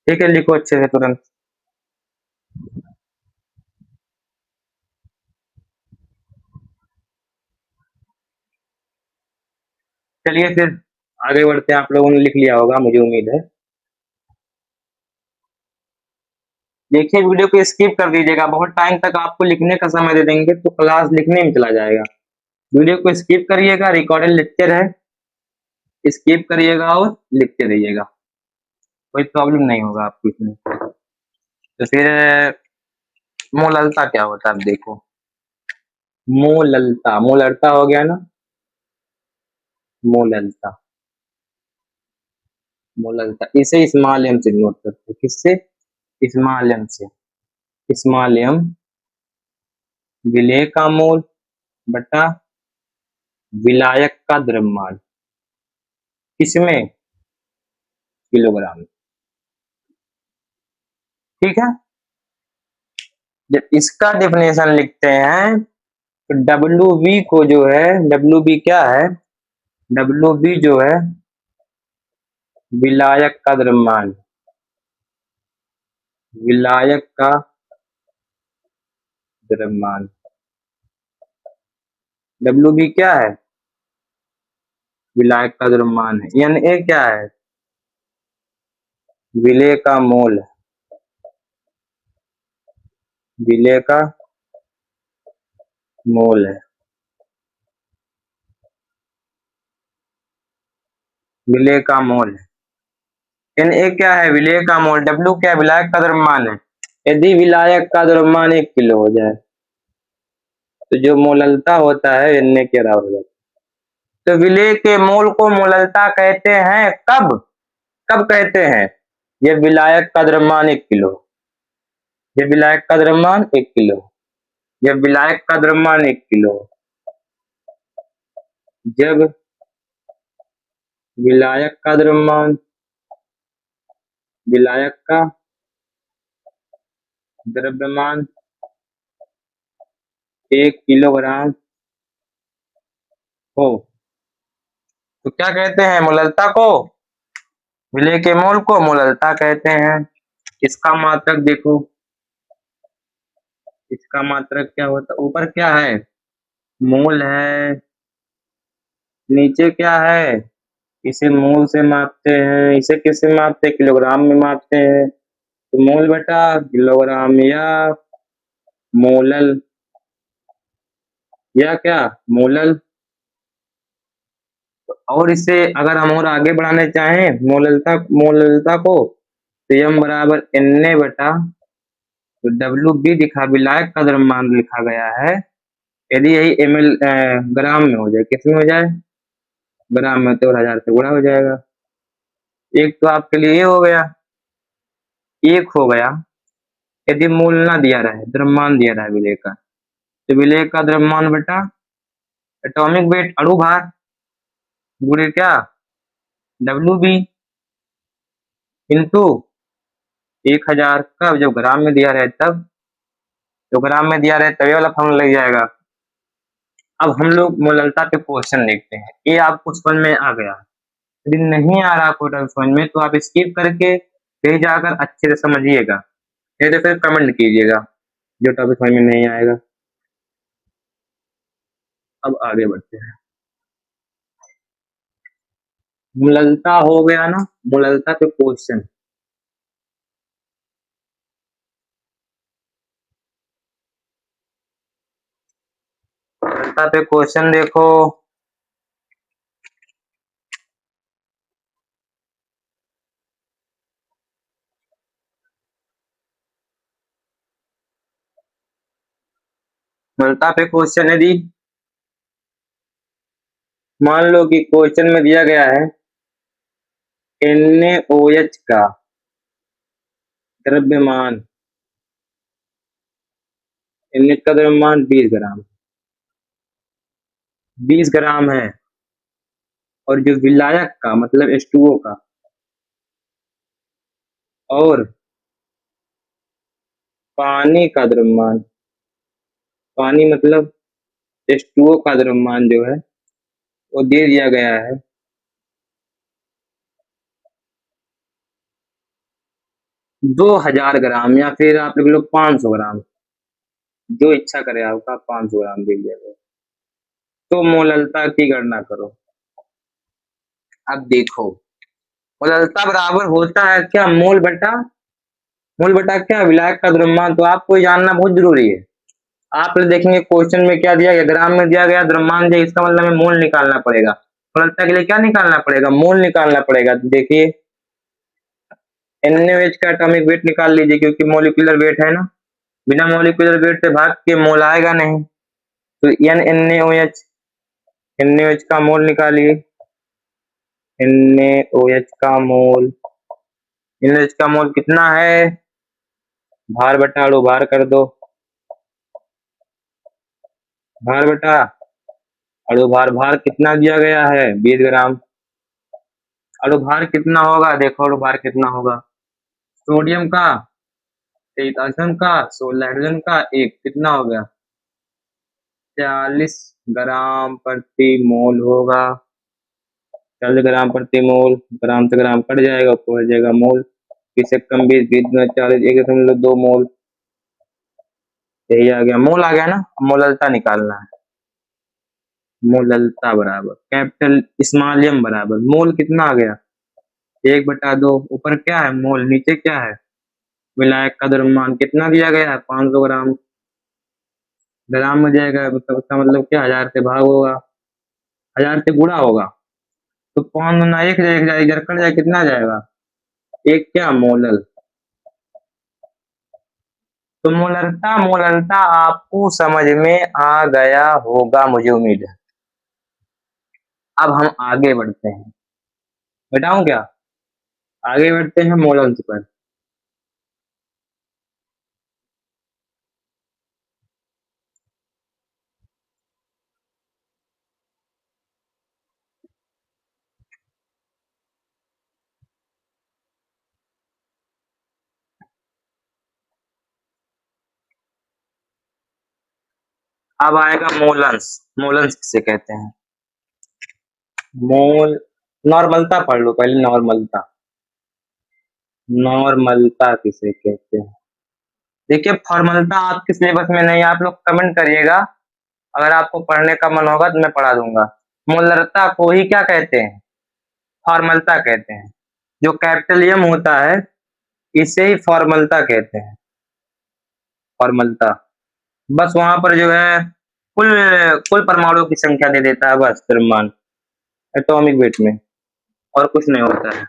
ठीक है। लिखो अच्छे से तुरंत। चलिए फिर आगे बढ़ते हैं, आप लोगों ने लिख लिया होगा मुझे उम्मीद है। देखिए वीडियो को स्किप कर दीजिएगा, बहुत टाइम तक आपको लिखने का समय दे देंगे तो क्लास लिखने में चला जाएगा। वीडियो को स्किप करिएगा, रिकॉर्डेड लेक्चर है, स्किप करिएगा और लिखते रहिएगा, कोई प्रॉब्लम नहीं होगा आपको इसमें। तो फिर मोलरता क्या होता है, अब देखो। मोललता, मोलरता हो गया ना, मोललता, मोललता, इसे स्मॉल एम से नोट करते हैं। किससे? स्मॉल एम से। स्मॉल एम विलेय का मोल बटा विलायक का द्रव्यमान, किसमें? किलोग्राम में। ठीक है। जब इसका डेफिनेशन लिखते हैं तो डब्ल्यू बी को जो है, डब्ल्यू बी क्या है? डब्ल्यू बी जो है विलायक का द्रव्यमान, विलायक का द्रव्यमान। डब्ल्यू बी क्या है? विलायक का द्रव्यमान है। एन ए क्या है? विलेय का मोल है, विलेय का मोल है, विलेय का मोल है। एन ए क्या है? विलेय का मोल। डब्ल्यू क्या है? विलायक का द्रव्यमान है। यदि विलायक का द्रव्यमान 1 किलो हो जाए तो जो मोललता होता है एन ए के बराबर हो जाता है। तो विलेय के मोल को मोललता कहते हैं कब? कब कहते हैं? ये विलायक का द्रव्यमान 1 किलो, ये विलायक का द्रव्यमान 1 किलो, ये विलायक का द्रव्यमान 1 किलो, जब विलायक का द्रव्यमान, विलायक का द्रव्यमान 1 किलोग्राम हो तो क्या कहते हैं? मोललता को, विलेय के मोल को मोललता कहते हैं। इसका मात्रक देखो, इसका मात्रक क्या होता है? ऊपर क्या है? मोल है, नीचे क्या है? इसे मोल से मापते हैं, इसे किससे मापते हैं? किलोग्राम में मापते हैं। तो मोल बटा किलोग्राम, या मोलल, या क्या? मोलल। और इसे अगर हम और आगे बढ़ाने चाहें मोललता, मोललता को, तो एम बराबर एन ए बटा डब्ल्यू बी दिखा, विलायक का द्रव्यमान लिखा गया है। यदि यही एम एल ग्राम में हो जाए, किस में हो जाए? ग्राम में, तो 1000 से गुणा हो जाएगा। एक तो आपके लिए ये हो गया, एक हो गया। यदि मूल ना दिया रहे, द्रव्यमान दिया रहा है विलेय का, तो विलेय का द्रव्यमान बटा एटॉमिक वेट, अणु भार, गुणे क्या? डब्ल्यू बी इंटू 1000 का, जब ग्राम में दिया रहे तब, तो ग्राम में दिया रहे तभी वाला फॉर्मूला लग जाएगा। अब हम लोग मोललता पे क्वेश्चन देखते हैं। ये आपको समझ में आ गया? यदि नहीं आ रहा कोई टॉपिक समझ में, तो आप स्किप करके कहीं जाकर अच्छे से समझिएगा, नहीं तो फिर कमेंट कीजिएगा जो टॉपिक समझ में नहीं आएगा। अब आगे बढ़ते हैं। मोललता हो गया ना, मोललता पे क्वेश्चन। मोललता पे क्वेश्चन देखो। मोललता पे क्वेश्चन यदि मान लो कि क्वेश्चन में दिया गया है NaOH का द्रव्यमान, Na का द्रव्यमान 20 ग्राम, 20 ग्राम है, और जो विलायक का मतलब H2O का, और पानी का द्रव्यमान, पानी मतलब H2O का द्रव्यमान जो है वो दे दिया गया है 2000 ग्राम, या फिर आप लोग 500 ग्राम, जो इच्छा करे आपका, 500 ग्राम दे दिया गया। तो मोललता की गणना करो। अब देखो, मोललता बराबर होता है क्या? मोल बटा, मोल बटा क्या? विलायक का द्रव्यमान। तो आपको जानना बहुत जरूरी है। आप देखेंगे क्वेश्चन में क्या दिया गया, ग्राम में दिया गया, द्रव्यमान दिया, इसका मतलब हमें मोल निकालना पड़ेगा। मोललता के लिए क्या निकालना पड़ेगा? मोल निकालना पड़ेगा। तो देखिए NaOH का एटॉमिक वेट निकाल लीजिए, क्योंकि मॉलिक्यूलर वेट है ना, बिना मॉलिक्यूलर वेट से भाग के मोल आएगा नहीं। तो NaOH, NaOH का मोल निकालिए। NaOH का मोल, NaOH का मोल कितना है? भार बटा अणु भार कर दो, भार बटा अणु भार, भार कितना दिया गया है? 20 ग्राम। अणु भार कितना होगा? देखो अणु भार कितना होगा। सोडियम का 23 का, 16 हाइड्रोजन का 1, कितना हो गया? 40 ग्राम प्रति मोल होगा। 40 ग्राम प्रति मोल, ग्राम से ग्राम कट जाएगा, ऊपर हो जाएगा मोल। 20 कम 20, 20 में 40, 1.2 मोल। यही आ गया, मोल आ गया ना। मोललता निकालना है। मोललता बराबर कैपिटल स्मॉल m बराबर मोल कितना आ गया? 1/2। ऊपर क्या है? मोल। नीचे क्या है? विलायक का द्रव्यमान कितना दिया गया है? 500 ग्राम। ग्राम में जाएगा मतलब उसका मतलब क्या? 1000 से भाग होगा, 1000 से गुणा होगा। तो 5 गुना 1 जाएगा, इधर कट जाए, कितना जाएगा? 1 क्या? मोलल। तो मोललता, मोललता आपको समझ में आ गया होगा, मुझे उम्मीद है। अब हम आगे बढ़ते हैं। बताऊं क्या? आगे बढ़ते हैं मोलल्स पर। अब आएगा मोलंस। मोलंस किसे कहते हैं? मोल, नॉर्मलता पढ़ लो पहले। नॉर्मलता, नॉर्मलता किसे कहते हैं? देखिए फॉर्मलता आपके सिलेबस में नहीं है, आप लोग कमेंट करिएगा, अगर आपको पढ़ने का मन होगा तो मैं पढ़ा दूंगा। मोलरता को ही क्या कहते हैं? फॉर्मलता कहते हैं। जो कैपिटल एम होता है इसे ही फॉर्मलता कहते हैं। फॉर्मलता बस वहां पर जो है कुल कुल परमाणुओं की संख्या दे देता है, बस द्रव्यमान एटॉमिक वेट में, और कुछ नहीं होता है।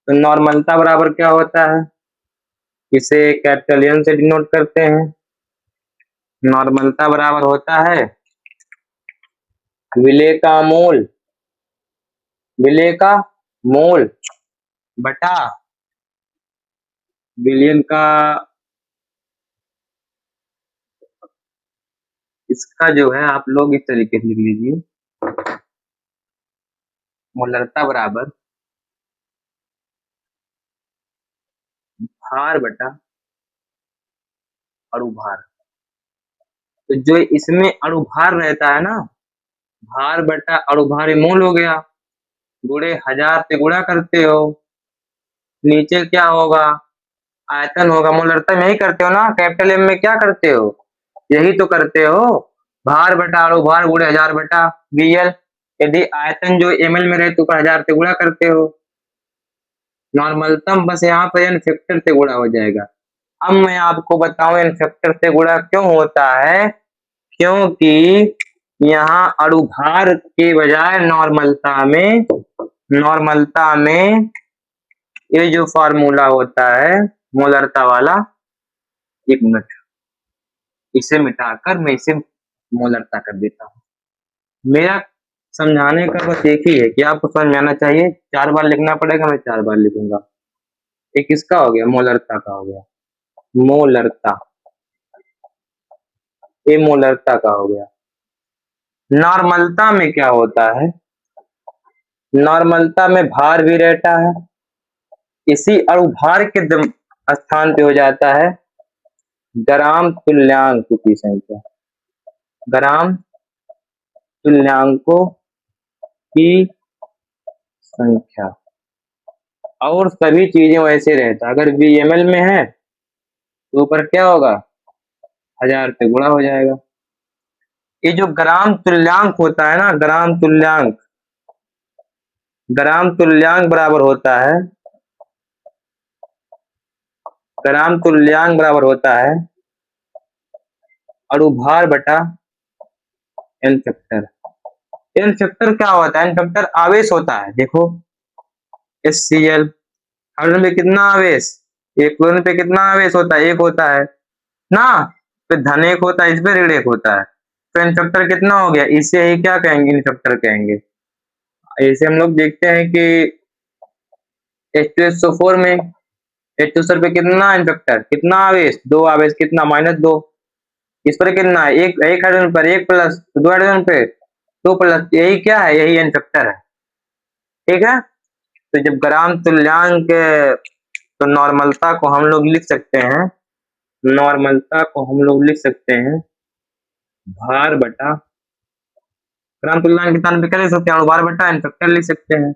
तो नॉर्मलता बराबर क्या होता है? इसे कैपिटल एन से डिनोट करते हैं। नॉर्मलता बराबर होता है विलेय का मोल, विलेय का मोल बटा बिलियन का, इसका जो है आप लोग इस तरीके से लिख लीजिए, मोलरता बराबर भार बटा अणु भार। तो जो इसमें अणु भार रहता है ना, भार बटा अणु भार मोल हो गया, गुणे 1000 से गुणा करते हो, नीचे क्या होगा? आयतन होगा। मोलरता में यही करते हो ना, कैपिटल एम में क्या करते हो? यही तो करते हो, भार बटा अणु भार गुणे 1000 बटा बीएल। यदि आयतन जो ml में रहे तो ऊपर 1000 से गुणा करते हो। नॉर्मलतम बस यहाँ पर एन फैक्टर से गुणा हो जाएगा। अब मैं आपको बताऊं एन फैक्टर से गुणा क्यों होता है? क्योंकि यहाँ अणुभार के बजाय नॉर्मलता में ये जो फार्मूला होता है मोलरता वाला, 1 मिनट, इसे मिटाकर मैं इसे मोलरता कर देता हूँ। मेरा समझाने का बस एक ही है कि आपको समझ में आना चाहिए। 4 बार लिखना पड़ेगा, मैं 4 बार लिखूंगा। एक इसका हो गया, मोलरता का हो गया, मोलरता। ये मोलरता का हो गया। नॉर्मलता में क्या होता है? नॉर्मलता में भार भी रहता है, इसी अणुभार के स्थान पे हो जाता है ग्राम तुल्यांकों की संख्या, ग्राम तुल्यांकों की संख्या। और सभी चीजें वैसे रहता, अगर VML में है तो ऊपर क्या होगा? 1000 से गुणा हो जाएगा। ये जो ग्राम तुल्यांक होता है ना, ग्राम तुल्यांक, ग्राम तुल्यांक बराबर होता है, ग्राम तुल्यांक बराबर होता है अणुभार बटा एन फैक्टर। एन फैक्टर क्या होता है? एन फैक्टर आवेश होता है। देखो HCl, हाइड्रोजन पे कितना आवेश? एक क्लोरीन पे कितना आवेश होता है? 1 होता है ना। पे धन 1 होता है, इस पे ऋण 1 होता है। तो इन फैक्टर कितना हो गया, इसे ही क्या कहेंगे, इन फैक्टर कहेंगे। ऐसे हम लोग देखते हैं कि H2SO4 में H2SO पे कितना इन फैक्टर, कितना आवेश, 2 आवेश, कितना -2। इस पर कितना है, एक हाइड्रोजन पर 1 प्लस, 2 हाइड्रोजन पे 2 प्लस, यही क्या है, यही इन फैक्टर है। ठीक है, तो जब ग्राम तुल्यांक, तो नॉर्मलता को हम लोग लिख सकते हैं, नॉर्मलता को हम लोग लिख सकते हैं भार बटा ग्राम तुल्यांक के स्थान पे क्या लिख सकते हैं, भार बटा इन फैक्टर लिख सकते हैं।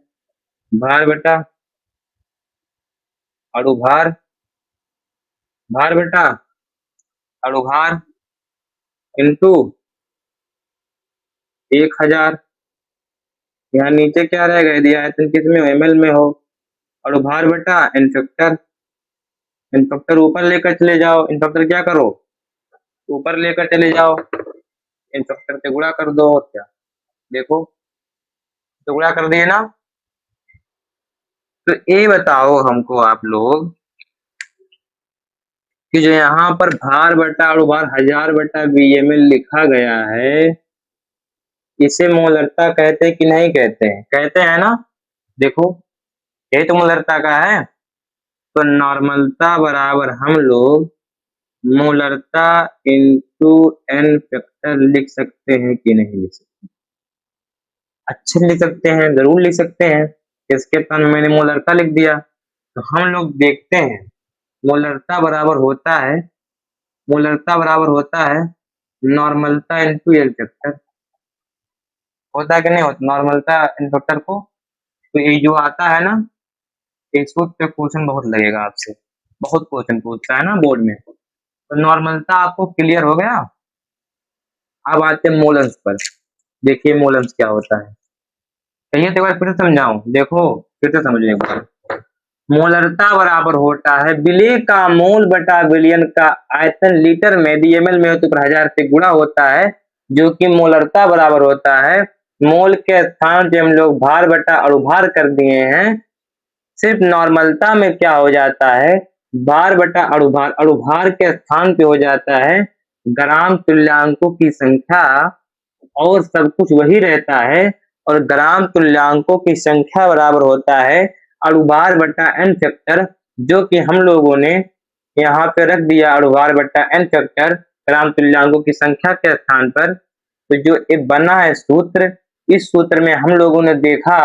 भार बटा अणुभार, भार बटा अणुभार इंटू 1000। यहाँ नीचे क्या रहेगा, यदि आयतन किसमें हो, ml में हो, अणुभार बटा इन फैक्टर। इन फैक्टर ऊपर लेकर चले जाओ, इन फैक्टर क्या करो, ऊपर लेकर चले जाओ, इन फैक्टर से गुणा कर दो, और क्या, देखो तो गुणा कर दिए ना। तो ये बताओ हमको आप लोग कि जो यहाँ पर भार बटा अणुभार 1000 बटा VmL लिखा गया है, इसे मोलरता कहते हैं कि नहीं कहते हैं, कहते हैं ना। देखो यही तो मोलरता का है। तो नॉर्मलता बराबर हम लोग मोलरता इंटू एन फैक्टर लिख सकते हैं कि नहीं लिख सकते, अच्छे लिख सकते हैं, जरूर लिख सकते हैं। इसके स्थान में मैंने मोलरता लिख दिया। तो हम लोग देखते हैं मोलरता बराबर होता है, मोलरता बराबर होता है नॉर्मलता इंटू एल फैक्टर, होता है कि नहीं होता नॉर्मलता इन फैक्टर को। तो ये जो आता है ना, इस पे क्वेश्चन बहुत लगेगा आपसे, बहुत क्वेश्चन पूछता है ना बोर्ड में। तो नॉर्मलता आपको क्लियर हो गया। अब आते हैं मोलन्स पर, देखिए मोलन्स क्या होता है। कहिए तो एक बार फिर से समझाऊं, देखो फिर से समझिए एक बार। मोलरता बराबर होता है विलेय का मोल बटा विलयन का आयतन लीटर में, यदि ml में हो तो 1000 से गुणा होता है, जो कि मोलरता बराबर होता है मोल के स्थान पे हम लोग भार बटा अणुभार कर दिए हैं। सिर्फ नॉर्मलता में क्या हो जाता है, भार बटा अणुभार, अणुभार के स्थान पे हो जाता है ग्राम तुल्यांकों की संख्या, और सब कुछ वही रहता है। और ग्राम तुल्यांकों की संख्या बराबर होता है अणुभार बटा एन फैक्टर, जो कि हम लोगों ने यहाँ पे रख दिया अणुभार बटा एन फैक्टर ग्राम तुल्यांकों की संख्या के स्थान पर। तो जो ये बना है सूत्र, इस सूत्र में हम लोगों ने देखा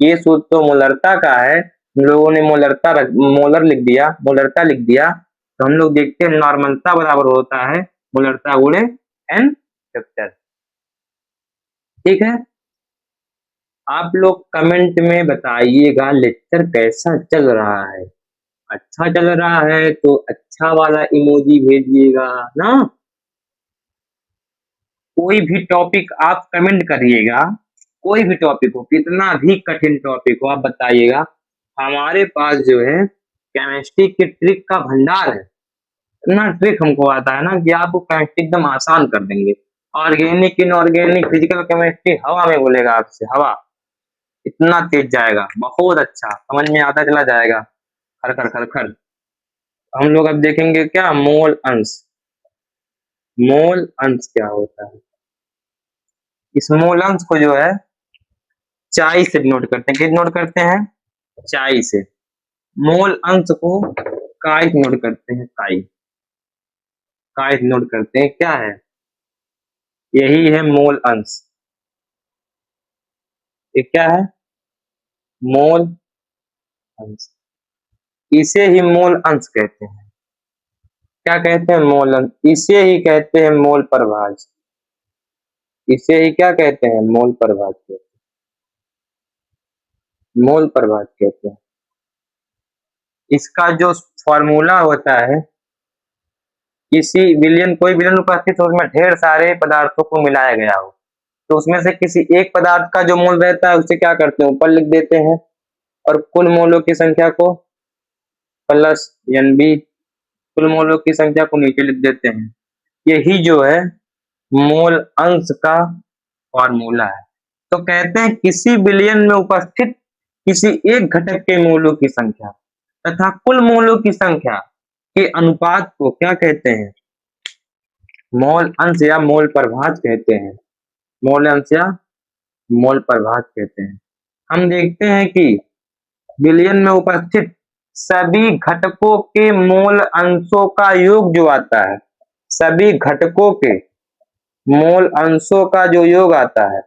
ये सूत्र तो मोलरता का है, हम लोगों ने मोलर लिख दिया, मोलरता लिख दिया। तो हम लोग देखते हैं नॉर्मलता बराबर होता है मोलरता गुणे एन फैक्टर। ठीक है, आप लोग कमेंट में बताइएगा लेक्चर कैसा चल रहा है। अच्छा चल रहा है तो अच्छा वाला इमोजी भेजिएगा ना। कोई भी टॉपिक आप कमेंट करिएगा, कोई भी टॉपिक हो, कितना भी कठिन टॉपिक हो, आप बताइएगा। हमारे पास जो है केमिस्ट्री की ट्रिक का भंडार है, इतना ट्रिक हमको आता है ना कि आपको केमिस्ट्री एकदम आसान कर देंगे। ऑर्गेनिक, इनऑर्गेनिक, फिजिकल केमिस्ट्री हवा में बोलेगा आपसे, हवा इतना तेज जाएगा, बहुत अच्छा समझ में आता चला जाएगा, खर खर खर खर। हम लोग अब देखेंगे क्या, मोल अंश। मोल अंश क्या होता है, इस मोल अंश को जो है चाई से नोट करते हैं, किस नोट करते हैं, चाई से। मोल अंश को काई से नोट करते हैं, काई, काई से नोट करते हैं, क्या है, यही है मोल अंश। ये क्या है, मोल अंश, इसे ही मोल अंश कहते हैं। क्या कहते हैं, मोल अंश, इसे ही कहते हैं मोल प्रभाज, इसे ही क्या कहते हैं, मोल प्रभाज कहते हैं, मोल प्रभाज कहते हैं। इसका जो फॉर्मूला होता है, किसी विलयन, कोई विलयन उपस्थित हो उसमें ढेर सारे पदार्थों को मिलाया गया हो, तो उसमें से किसी एक पदार्थ का जो मोल रहता है उसे क्या करते हैं, ऊपर लिख देते हैं, और कुल मोलों की संख्या को प्लस NB, कुल मोलों की संख्या को नीचे लिख देते हैं। यही जो है मोल अंश का फॉर्मूला है। तो कहते हैं किसी विलयन में उपस्थित किसी एक घटक के मोलों की संख्या तथा कुल मोलों की संख्या के अनुपात को क्या कहते हैं, मोल अंश या मोल प्रभाज कहते हैं। मोल अंश या मोल प्रभाज कहते हैं। हम देखते हैं कि विलयन में उपस्थित सभी घटकों के मोल अंशों का योग जो आता है, सभी घटकों के मोल अंशों का जो योग आता है,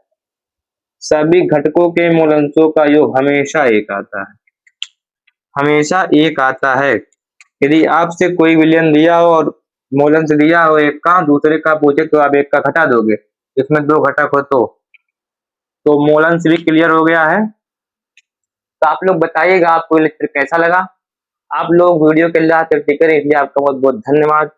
सभी घटकों के मूल अंशों का योग हमेशा एक आता है, हमेशा एक आता है। यदि आपसे कोई विलयन दिया हो और मूल अंश दिया हो एक का, दूसरे का पूछे तो आप एक का घटा दोगे, इसमें दो घटक हो तो मूल अंश भी क्लियर हो गया है। तो आप लोग बताइएगा आपको लेक्चर कैसा लगा। आप लोग वीडियो के लास्ट तक टिके रहिए, इसलिए आपका बहुत बहुत धन्यवाद।